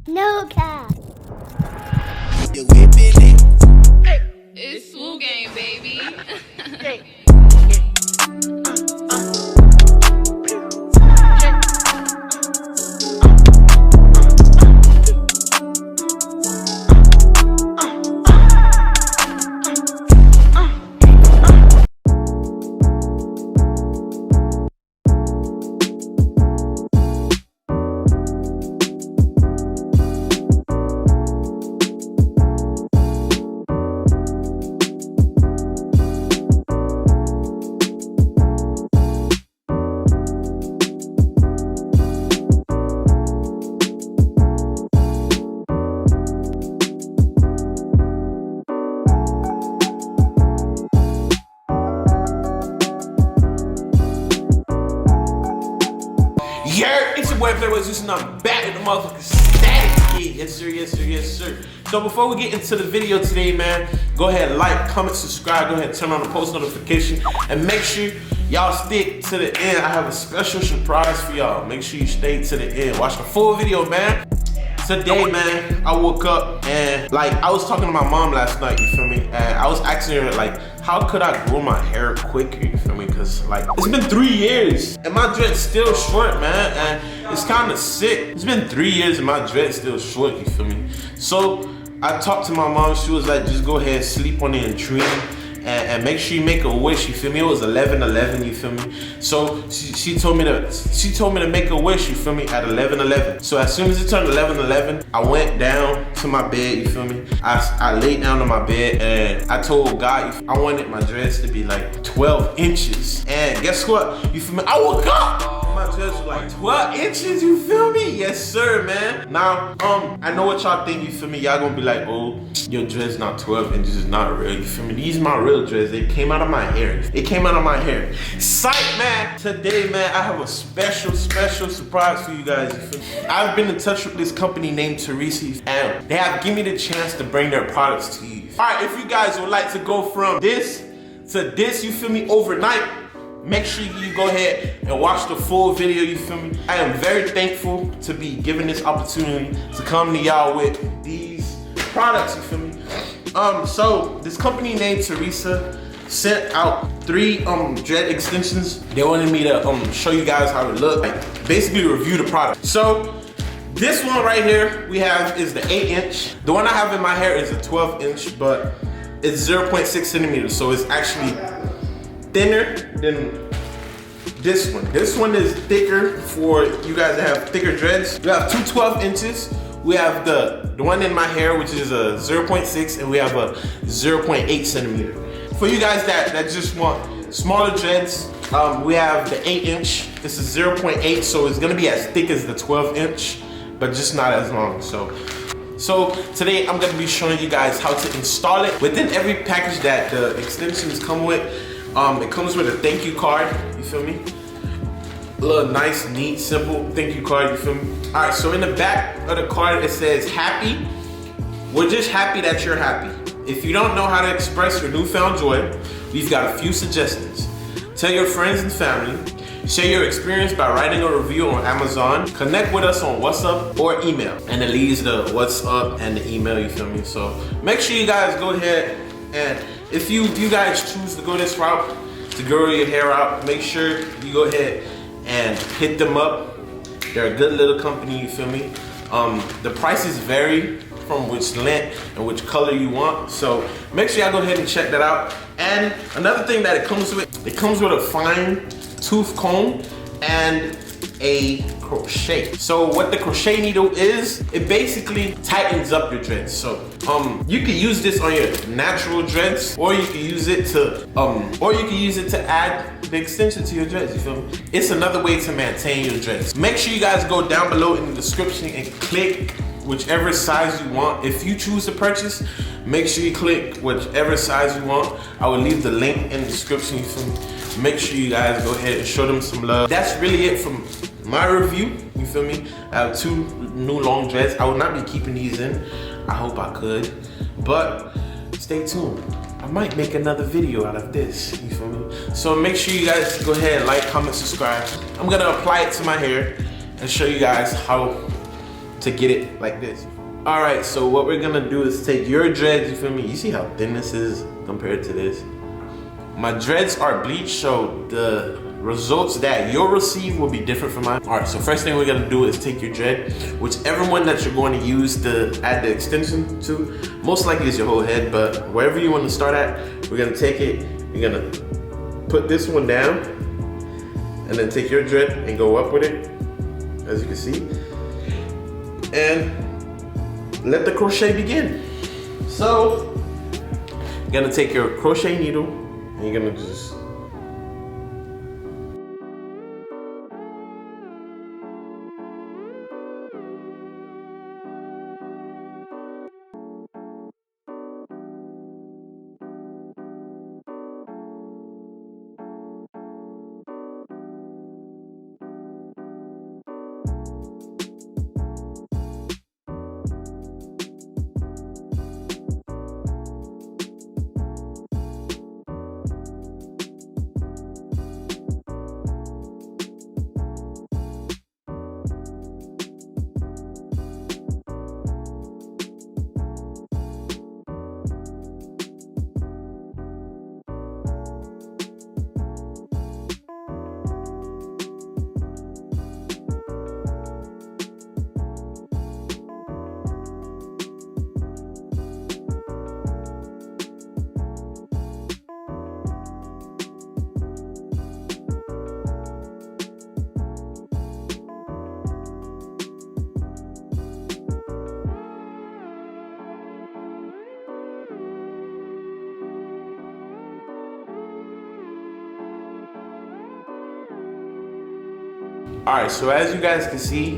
No cap. It's school game, baby. Yeah, it's your boy Playboi Zuse, and I'm back with the motherfucking static. Yes sir, yes sir, yes sir. So before we get into the video today, man, go ahead, like, comment, subscribe, go ahead, turn on the post notification, and make sure y'all stick to the end. I have a special surprise for y'all. Make sure you stay to the end. Watch the full video, man. Today, man, I woke up and I was talking to my mom last night, you feel me? And I was asking her how could I grow my hair quicker, you feel me? Cause it's been 3 years and my dread's still short, man. And it's kind of sick. It's been 3 years and my dread's still short, you feel me? So I talked to my mom, she was like, just go ahead, sleep on it and dream. And make sure you make a wish, you feel me? It was 11:11, you feel me? So she told me to make a wish, you feel me, at 11:11. So as soon as it turned 11:11, I went down to my bed, you feel me? I laid down on my bed and I told God I wanted my dreads to be like 12 inches. And guess what? You feel me? I woke up! My dreads were like 12 inches, you feel me? Yes sir, man. Now, I know what y'all think, you feel me? Y'all gonna be like, oh, your dreads not 12 inches, is not real, you feel me? These are my real dreads, they came out of my hair. It came out of my hair. Psych, man. Today, man, I have a special surprise for you guys, you feel me? I've been in touch with this company named TERESA, and they have given me the chance to bring their products to you. All right, if you guys would like to go from this to this, you feel me, overnight, make sure you go ahead and watch the full video, you feel me? I am very thankful to be given this opportunity to come to y'all with these products, you feel me? So this company named TERESA sent out 3 dread extensions. They wanted me to show you guys how it look, basically review the product. So this one right here we have is the 8-inch. The one I have in my hair is a 12-inch, but it's 0.6 centimeters, so it's actually thinner than this one. This one is thicker for you guys that have thicker dreads. We have 2 12 inches. We have the one in my hair, which is a 0.6, and we have a 0.8 centimeter. For you guys that just want smaller dreads, we have the 8-inch. This is 0.8, so it's gonna be as thick as the 12-inch, but just not as long. So today I'm gonna be showing you guys how to install it. Within every package that the extensions come with, it comes with a thank you card, you feel me? A little nice, neat, simple thank you card, you feel me? All right, so in the back of the card, it says happy. We're just happy that you're happy. If you don't know how to express your newfound joy, we've got a few suggestions. Tell your friends and family. Share your experience by writing a review on Amazon. Connect with us on WhatsApp or email. And it leaves the WhatsApp and the email, you feel me? So make sure you guys go ahead, and if you guys choose to go this route, to grow your hair out, make sure you go ahead and hit them up. They're a good little company, you feel me? The prices vary from which length and which color you want, so make sure y'all go ahead and check that out. And another thing that it comes with a fine tooth comb and a crochet. So what the crochet needle is, it basically tightens up your dreads. So you can use this on your natural dreads, or you can use it to add the extension to your dreads, you feel me? It's another way to maintain your dreads. Make sure you guys go down below in the description and click whichever size you want. If you choose to purchase, make sure you click whichever size you want. I will leave the link in the description, you feel me? Make sure you guys go ahead and show them some love. That's really it from my review, you feel me? I have 2 new long dreads. I will not be keeping these in. I hope I could, but stay tuned. I might make another video out of this, you feel me? So make sure you guys go ahead, like, comment, subscribe. I'm gonna apply it to my hair and show you guys how to get it like this. All right, so what we're gonna do is take your dreads, you feel me? You see how thin this is compared to this? My dreads are bleached, so the results that you'll receive will be different from mine. All right, so first thing we're gonna do is take your dread, whichever one that you're going to use to add the extension to. Most likely is your whole head, but wherever you want to start at, we're gonna take it, you're gonna put this one down, and then take your dread and go up with it, as you can see. And let the crochet begin. So, you're gonna take your crochet needle, and you're gonna just all right, so as you guys can see,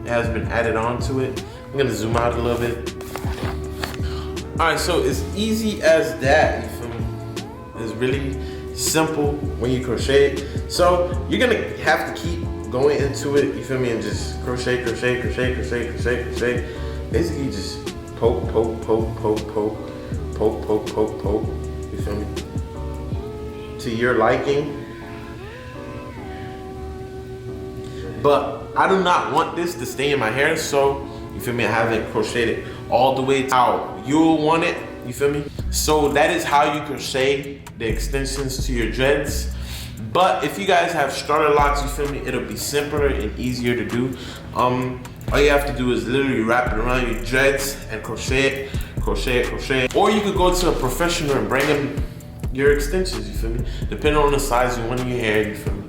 it has been added on to it. I'm gonna zoom out a little bit. All right, so it's easy as that, you feel me? It's really simple when you crochet it. So you're gonna have to keep going into it, you feel me, and just crochet, crochet, crochet, crochet, crochet, crochet. Basically just poke, poke, poke, poke, poke, poke, poke, poke, poke, you feel me? To your liking. But I do not want this to stay in my hair, so you feel me, I haven't crocheted it all the way how you'll want it, you feel me? So that is how you crochet the extensions to your dreads. But if you guys have starter locks, you feel me, it'll be simpler and easier to do. All you have to do is literally wrap it around your dreads and crochet it, crochet it, crochet it. Or you could go to a professional and bring them your extensions, you feel me? Depending on the size you want in your hair, you feel me?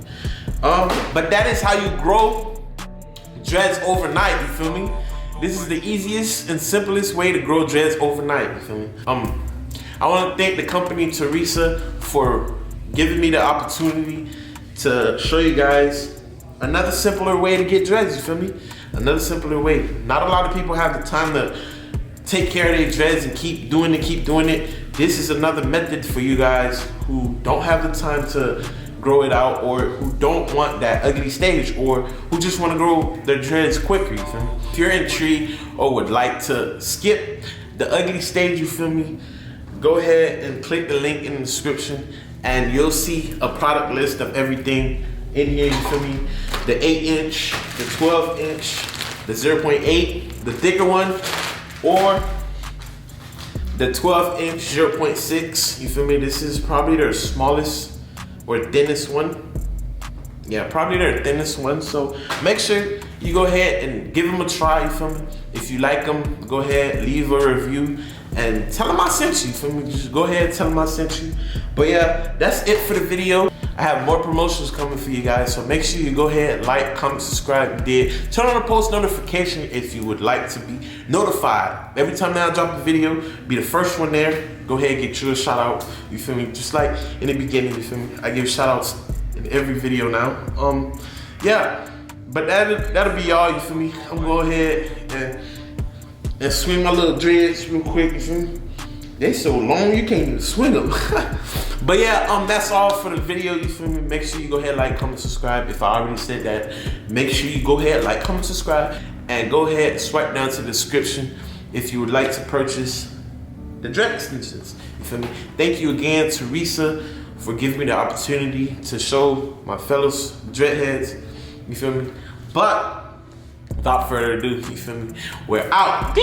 But that is how you grow dreads overnight, you feel me? This is the easiest and simplest way to grow dreads overnight, you feel me? I want to thank the company TERESA for giving me the opportunity to show you guys another simpler way to get dreads, you feel me? Another simpler way. Not a lot of people have the time to take care of their dreads and keep doing it. This is another method for you guys who don't have the time to grow it out, or who don't want that ugly stage, or who just want to grow their dreads quicker, you feel me? If you're intrigued or would like to skip the ugly stage, you feel me, go ahead and click the link in the description and you'll see a product list of everything in here, you feel me? The 8-inch, the 12-inch, the 0.8, the thicker one, or the 12-inch 0.6, you feel me? This is probably their smallest or thinnest one. Yeah, probably their thinnest one. So make sure you go ahead and give them a try, you feel me? If you like them, go ahead, leave a review and tell them I sent you, feel me? Just go ahead and tell them I sent you. But yeah, that's it for the video. I have more promotions coming for you guys, so make sure you go ahead, like, comment, subscribe, turn on the post notification if you would like to be notified. Every time that I drop a video, be the first one there. Go ahead and get you a shout out, you feel me? Just like in the beginning, you feel me? I give shout outs in every video now. Yeah, but that'll be all, you feel me? I'm gonna go ahead and swing my little dreads real quick, you feel me? They so long you can't even swing them. But yeah, that's all for the video, you feel me? Make sure you go ahead, like, comment, subscribe. If I already said that, make sure you go ahead, like, comment, subscribe, and go ahead and swipe down to the description if you would like to purchase the dread extensions, you feel me? Thank you again, TERESA, for giving me the opportunity to show my fellows dreadheads, you feel me? But without further ado, you feel me? We're out.